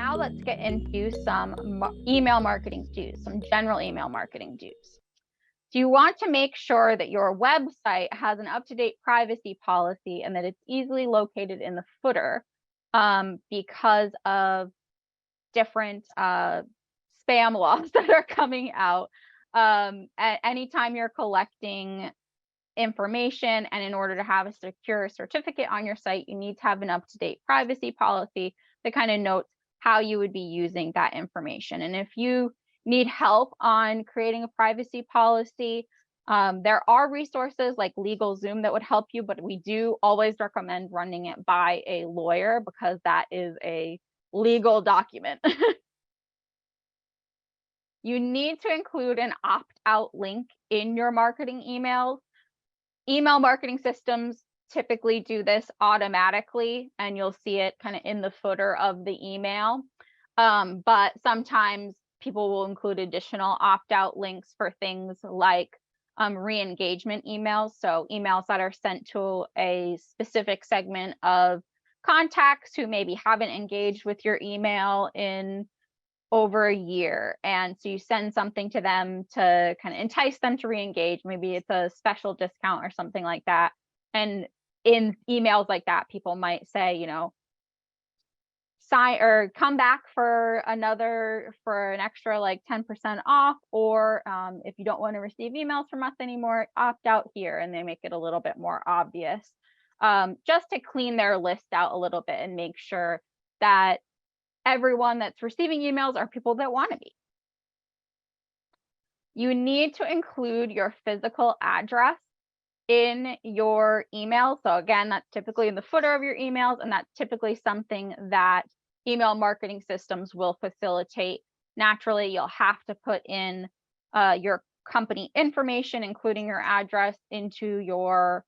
now let's get into some email marketing do's, some general email marketing do's. Do you want to make sure that your website has an up-to-date privacy policy and that it's easily located in the footer because of different spam laws that are coming out? At any time you're collecting information, and in order to have a secure certificate on your site, you need to have an up-to-date privacy policy that kind of notes how you would be using that information. And if you need help on creating a privacy policy, there are resources like LegalZoom that would help you, but we do always recommend running it by a lawyer because that is a legal document. You need to include an opt-out link in your marketing emails. Email marketing systems typically do this automatically, and you'll see it kind of in the footer of the email. But sometimes people will include additional opt-out links for things like re-engagement emails. So emails that are sent to a specific segment of contacts who maybe haven't engaged with your email in over a year. And so you send something to them to kind of entice them to re-engage. Maybe it's a special discount or something like that. And in emails like that, people might say, you know, sign or come back for an extra like 10% off, or if you don't want to receive emails from us anymore, opt out here. And they make it a little bit more obvious, just to clean their list out a little bit and make sure that everyone that's receiving emails are people that want to be. You need to include your physical address in your email. So again, that's typically in the footer of your emails, and that's typically something that email marketing systems will facilitate. Naturally, you'll have to put in your company information, including your address, into your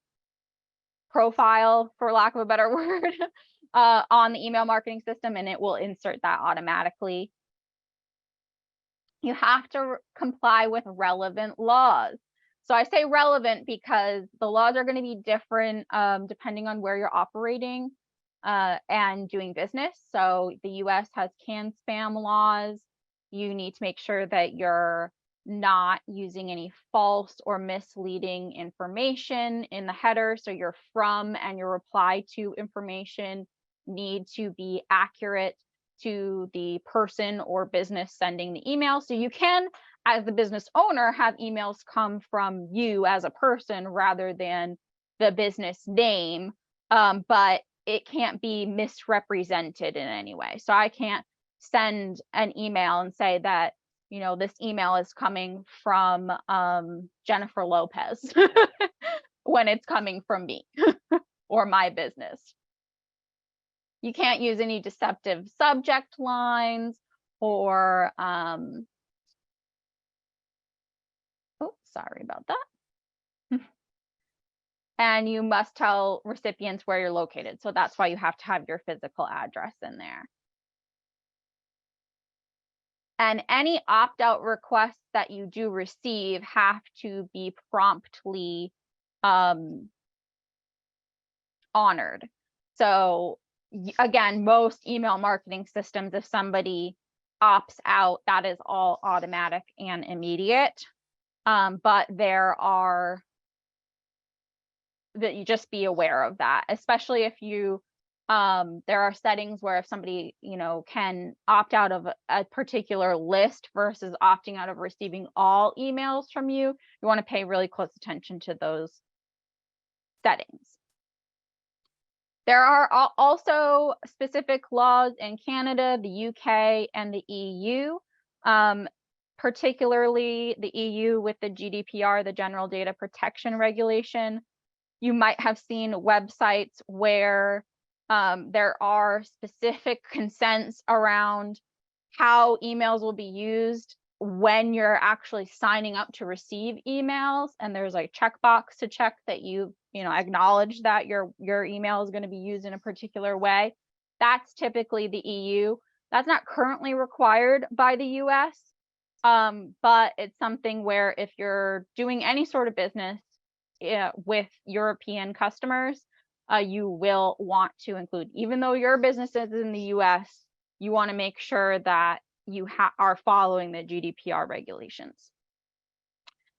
profile, for lack of a better word, on the email marketing system, and it will insert that automatically. You have to comply with relevant laws. So I say relevant because the laws are going to be different depending on where you're operating and doing business. So the US has CAN spam laws. You need to make sure that you're not using any false or misleading information in the header. So your from and your reply to information need to be accurate to the person or business sending the email. So you can, as the business owner, have emails come from you as a person rather than the business name, but it can't be misrepresented in any way. So I can't send an email and say that, you know, this email is coming from Jennifer Lopez when it's coming from me or my business. You can't use any deceptive subject lines or, oh, sorry about that. And you must tell recipients where you're located. So that's why you have to have your physical address in there. And any opt-out requests that you do receive have to be promptly honored. So again, most email marketing systems, if somebody opts out, that is all automatic and immediate. But there are, that you just be aware of that, especially if you, there are settings where if somebody, you know, can opt out of a particular list versus opting out of receiving all emails from you, you want to pay really close attention to those settings. There are also specific laws in Canada, the UK, and the EU, particularly the EU with the GDPR, the General Data Protection Regulation. You might have seen websites where there are specific consents around how emails will be used when you're actually signing up to receive emails, and there's like checkbox to check that you acknowledge that your email is going to be used in a particular way. That's typically the EU. That's not currently required by the US, but it's something where if you're doing any sort of business with European customers, you will want to include, even though your business is in the US, you want to make sure that you are following the GDPR regulations.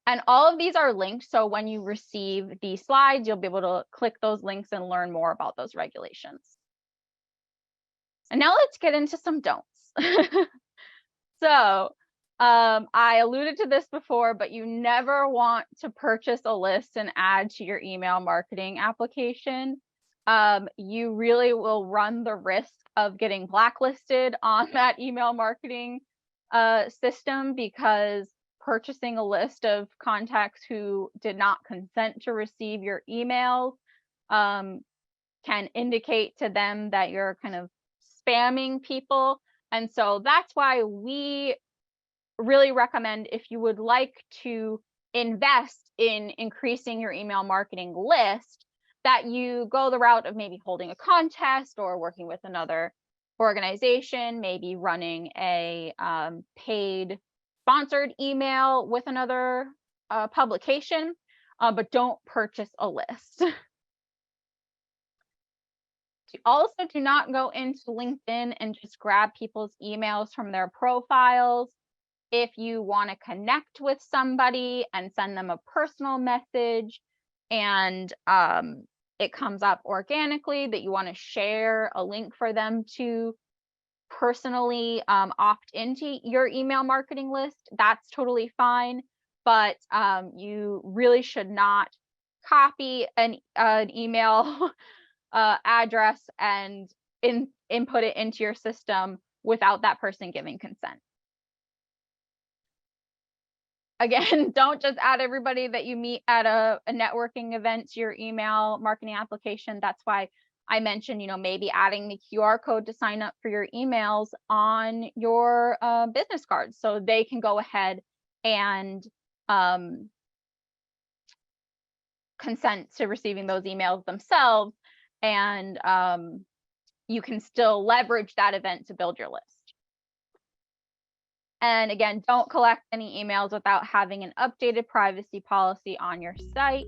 And all of these are linked, so when you receive these slides, you'll be able to click those links and learn more about those regulations. And now let's get into some don'ts. So I alluded to this before, but you never want to purchase a list and add to your email marketing application. You really will run the risk of getting blacklisted on that email marketing system, because purchasing a list of contacts who did not consent to receive your emails can indicate to them that you're kind of spamming people. And so that's why we really recommend, if you would like to invest in increasing your email marketing list, that you go the route of maybe holding a contest or working with another organization, maybe running a paid sponsored email with another publication, but don't purchase a list. Also, do not go into LinkedIn and just grab people's emails from their profiles. If you want to connect with somebody and send them a personal message, and it comes up organically that you want to share a link for them to personally opt into your email marketing list, that's totally fine. But you really should not copy an email address and input it into your system without that person giving consent. Again, don't just add everybody that you meet at a networking event to your email marketing application. That's why I mentioned, maybe adding the QR code to sign up for your emails on your business cards, so they can go ahead and consent to receiving those emails themselves, and you can still leverage that event to build your list. And again, don't collect any emails without having an updated privacy policy on your site.